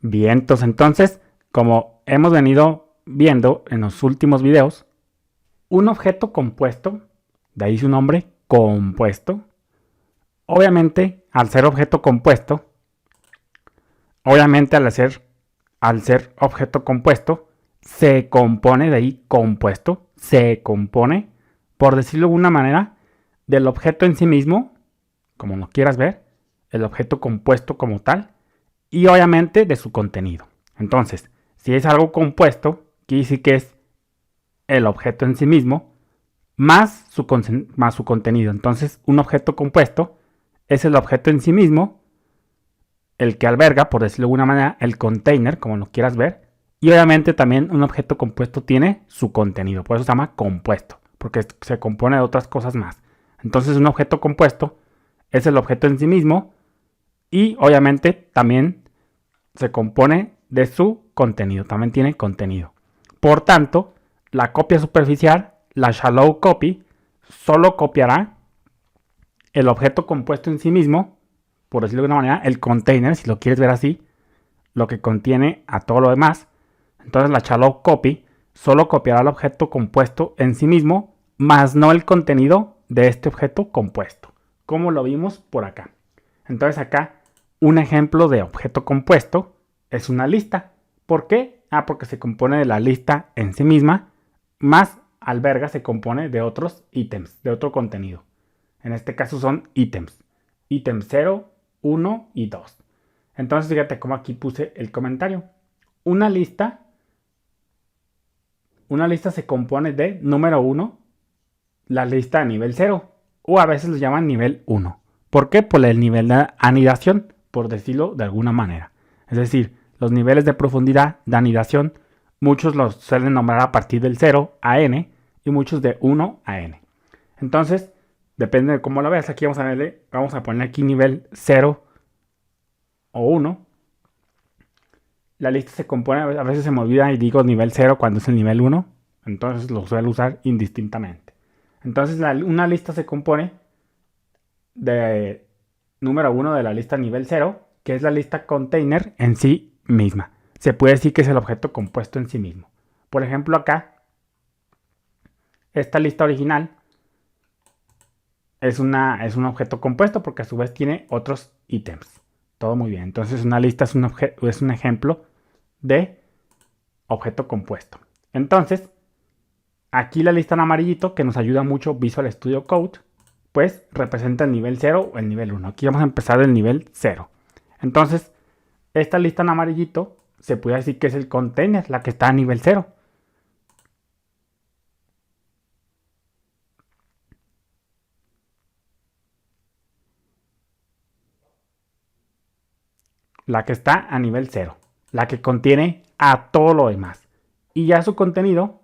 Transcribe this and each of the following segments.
Bien, entonces, como hemos venido viendo en los últimos videos, un objeto compuesto, de ahí su nombre, compuesto, obviamente, al ser objeto compuesto, obviamente al ser objeto compuesto, se compone, de ahí compuesto, se compone, por decirlo de alguna manera, del objeto en sí mismo, como lo quieras ver, el objeto compuesto como tal, y obviamente de su contenido. Entonces, si es algo compuesto, quiere decir que es el objeto en sí mismo más su contenido. Entonces, un objeto compuesto es el objeto en sí mismo, el que alberga, por decirlo de alguna manera, el container, como lo quieras ver. Y obviamente también un objeto compuesto tiene su contenido, por eso se llama compuesto, porque se compone de otras cosas más. Entonces, un objeto compuesto es el objeto en sí mismo y obviamente también se compone de su contenido, también tiene contenido. Por tanto, la copia superficial, la shallow copy, solo copiará el objeto compuesto en sí mismo, por decirlo de una manera, el container, si lo quieres ver así, lo que contiene a todo lo demás. Entonces la shallow copy solo copiará el objeto compuesto en sí mismo, más no el contenido de este objeto compuesto, como lo vimos por acá. Entonces acá un ejemplo de objeto compuesto es una lista. ¿Por qué? Porque se compone de la lista en sí misma, más alberga se compone de otros ítems, de otro contenido. En este caso son ítems. Ítem 0, 1 y 2. Entonces fíjate cómo aquí puse el comentario. Una lista se compone de, número 1, la lista de nivel 0. O a veces lo llaman nivel 1. ¿Por qué? Por el nivel de anidación, por decirlo de alguna manera. Es decir, los niveles de profundidad de anidación, muchos los suelen nombrar a partir del 0 a n y muchos de 1 a n. Entonces, depende de cómo lo veas. Aquí vamos a poner aquí nivel 0 o 1. La lista se compone, a veces se me olvida y digo nivel 0 cuando es el nivel 1. Entonces lo suelo usar indistintamente. Entonces una lista se compone de número 1 de la lista nivel 0, que es la lista container en sí misma. Se puede decir que es el objeto compuesto en sí mismo. Por ejemplo, acá, esta lista original es un objeto compuesto porque a su vez tiene otros ítems. Todo muy bien. Entonces una lista es un ejemplo de objeto compuesto. Entonces, aquí la lista en amarillito, que nos ayuda mucho Visual Studio Code, pues representa el nivel 0 o el nivel 1. Aquí vamos a empezar del nivel 0. Entonces, esta lista en amarillito se puede decir que es el container, la que está a nivel 0. La que está a nivel 0. La que contiene a todo lo demás. Y ya su contenido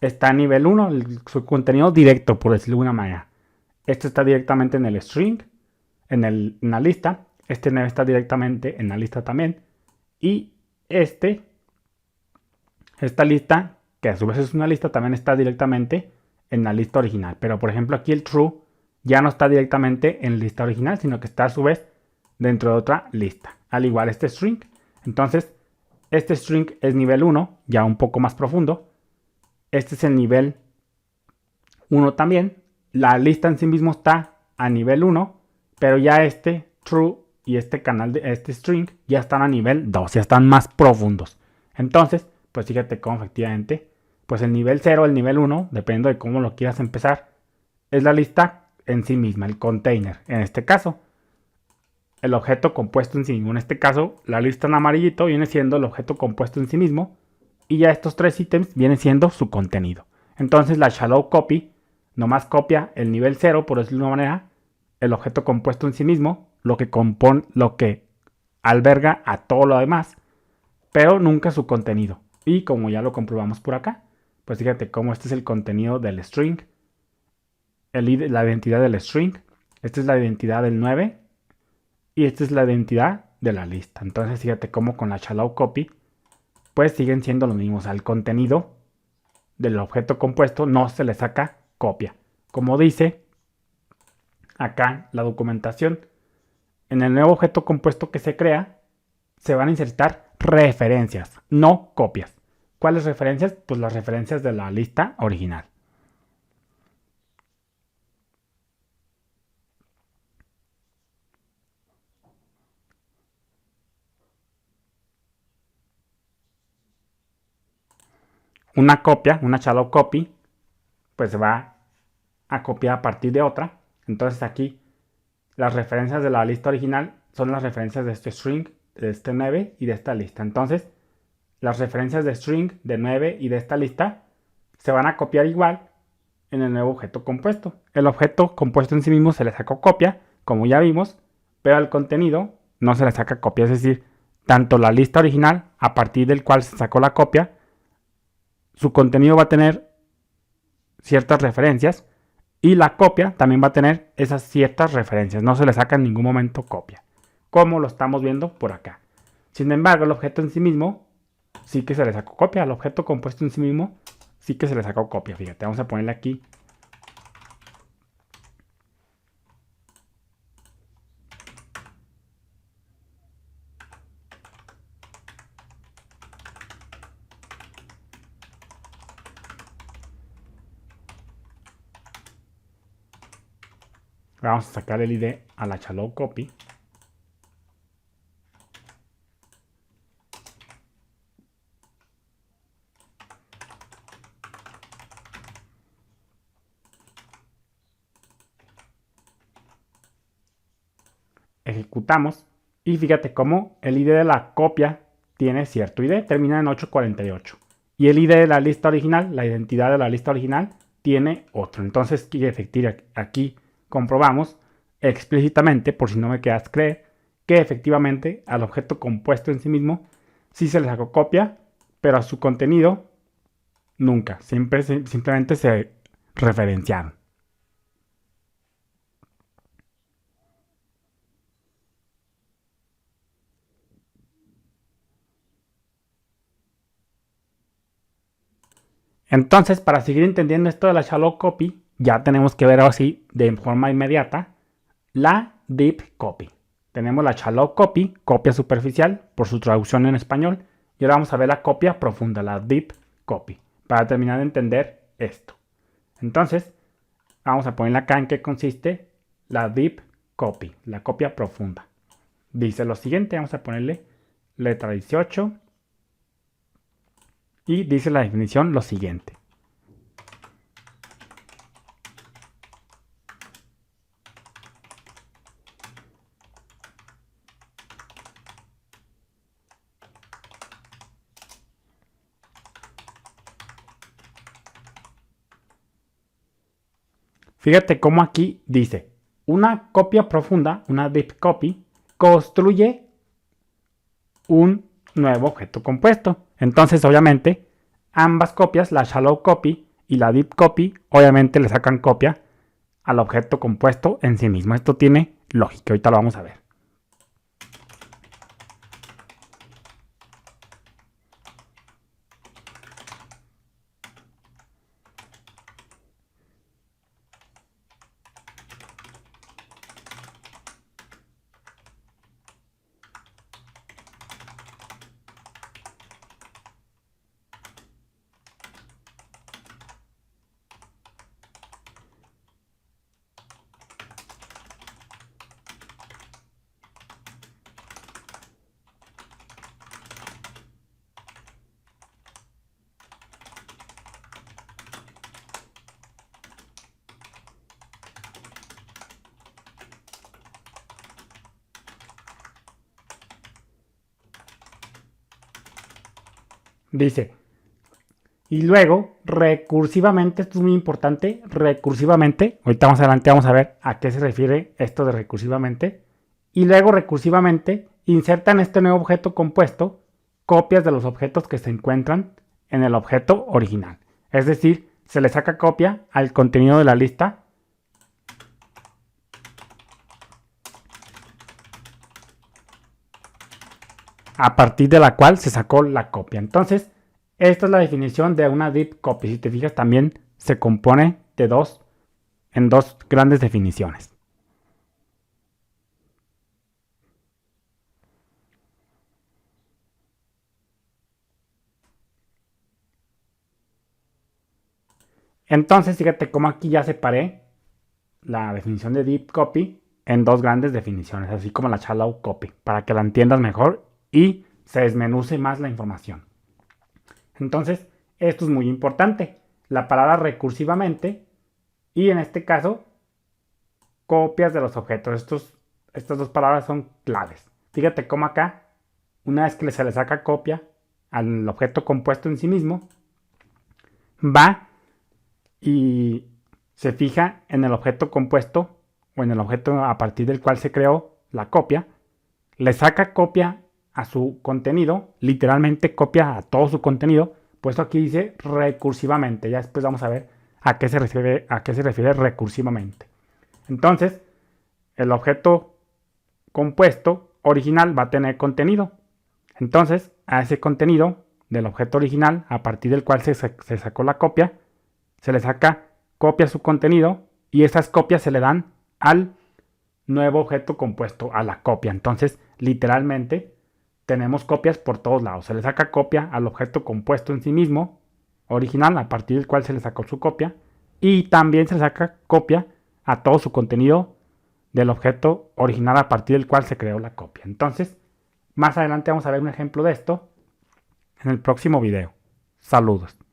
está a nivel 1, su contenido directo, por decirlo de alguna manera. Este está directamente en el string, en la lista. Este está directamente en la lista también. Y esta lista, que a su vez es una lista, también está directamente en la lista original. Pero por ejemplo aquí el true ya no está directamente en la lista original, sino que está a su vez dentro de otra lista. Al igual este string. Entonces, este string es nivel 1, ya un poco más profundo. Este es el nivel 1 también. La lista en sí mismo está a nivel 1, pero ya este true y este string ya están a nivel 2, ya están más profundos. Entonces, pues fíjate cómo efectivamente, pues el nivel 0, el nivel 1, depende de cómo lo quieras empezar, es la lista en sí misma, el container. En este caso, el objeto compuesto en sí mismo. En este caso, la lista en amarillito viene siendo el objeto compuesto en sí mismo y ya estos tres ítems vienen siendo su contenido. Entonces la shallow copy nomás copia el nivel 0, por decirlo de una manera, el objeto compuesto en sí mismo, lo que alberga a todo lo demás, pero nunca su contenido. Y como ya lo comprobamos por acá, pues fíjate cómo este es el contenido del string, la identidad del string, esta es la identidad del 9 y esta es la identidad de la lista. Entonces fíjate cómo con la shallow copy pues siguen siendo los mismos. Al contenido del objeto compuesto no se le saca copia. Como dice acá la documentación, en el nuevo objeto compuesto que se crea, se van a insertar referencias, no copias. ¿Cuáles referencias? Pues las referencias de la lista original. Una copia, una shallow copy, pues se va a copiar a partir de otra. Entonces aquí las referencias de la lista original son las referencias de este string, de este 9 y de esta lista. Entonces las referencias de string, de 9 y de esta lista se van a copiar igual en el nuevo objeto compuesto. El objeto compuesto en sí mismo se le sacó copia, como ya vimos, pero al contenido no se le saca copia. Es decir, tanto la lista original, a partir del cual se sacó la copia, su contenido va a tener ciertas referencias y la copia también va a tener esas ciertas referencias. No se le saca en ningún momento copia, como lo estamos viendo por acá. Sin embargo, el objeto en sí mismo sí que se le sacó copia. Al objeto compuesto en sí mismo sí que se le sacó copia. Fíjate, vamos a ponerle aquí. Vamos a sacar el ID a la shallow copy. Ejecutamos y fíjate cómo el ID de la copia tiene cierto ID, termina en 848. Y el ID de la lista original, la identidad de la lista original, tiene otro. Entonces, aquí comprobamos explícitamente, por si no me quedas creer, que efectivamente al objeto compuesto en sí mismo sí se le sacó copia, pero a su contenido nunca. Simplemente se referenciaron. Entonces, para seguir entendiendo esto de la shallow copy, ya tenemos que ver así de forma inmediata la deep copy. Tenemos la shallow copy, copia superficial, por su traducción en español, y ahora vamos a ver la copia profunda, la deep copy, para terminar de entender esto. Entonces, vamos a ponerle acá en qué consiste la deep copy, la copia profunda. Dice lo siguiente, vamos a ponerle letra 18 y dice la definición lo siguiente. Fíjate cómo aquí dice, una copia profunda, una deep copy, construye un nuevo objeto compuesto. Entonces, obviamente, ambas copias, la shallow copy y la deep copy, obviamente le sacan copia al objeto compuesto en sí mismo. Esto tiene lógica, ahorita lo vamos a ver. Dice, y luego, recursivamente, esto es muy importante, recursivamente, ahorita más adelante vamos a ver a qué se refiere esto de recursivamente, y luego recursivamente insertan este nuevo objeto compuesto copias de los objetos que se encuentran en el objeto original. Es decir, se le saca copia al contenido de la lista a partir de la cual se sacó la copia. Entonces, esta es la definición de una deep copy. Si te fijas, también se compone de dos grandes definiciones. Entonces, fíjate cómo aquí ya separé la definición de Deep Copy en dos grandes definiciones, así como la Shallow Copy, para que la entiendas mejor y se desmenuce más la información. Entonces, esto es muy importante. La palabra recursivamente y en este caso, copias de los objetos. Estas dos palabras son claves. Fíjate cómo acá, una vez que se le saca copia al objeto compuesto en sí mismo, va y se fija en el objeto compuesto o en el objeto a partir del cual se creó la copia, le saca copia a su contenido, literalmente copia a todo su contenido, puesto aquí dice recursivamente. Ya después vamos a ver a qué se refiere recursivamente. Entonces, el objeto compuesto original va a tener contenido. Entonces, a ese contenido del objeto original, a partir del cual se sacó la copia, se le saca copia a su contenido y esas copias se le dan al nuevo objeto compuesto, a la copia. Entonces, literalmente, tenemos copias por todos lados. Se le saca copia al objeto compuesto en sí mismo, original, a partir del cual se le sacó su copia, y también se le saca copia a todo su contenido del objeto original a partir del cual se creó la copia. Entonces, más adelante vamos a ver un ejemplo de esto en el próximo video. Saludos.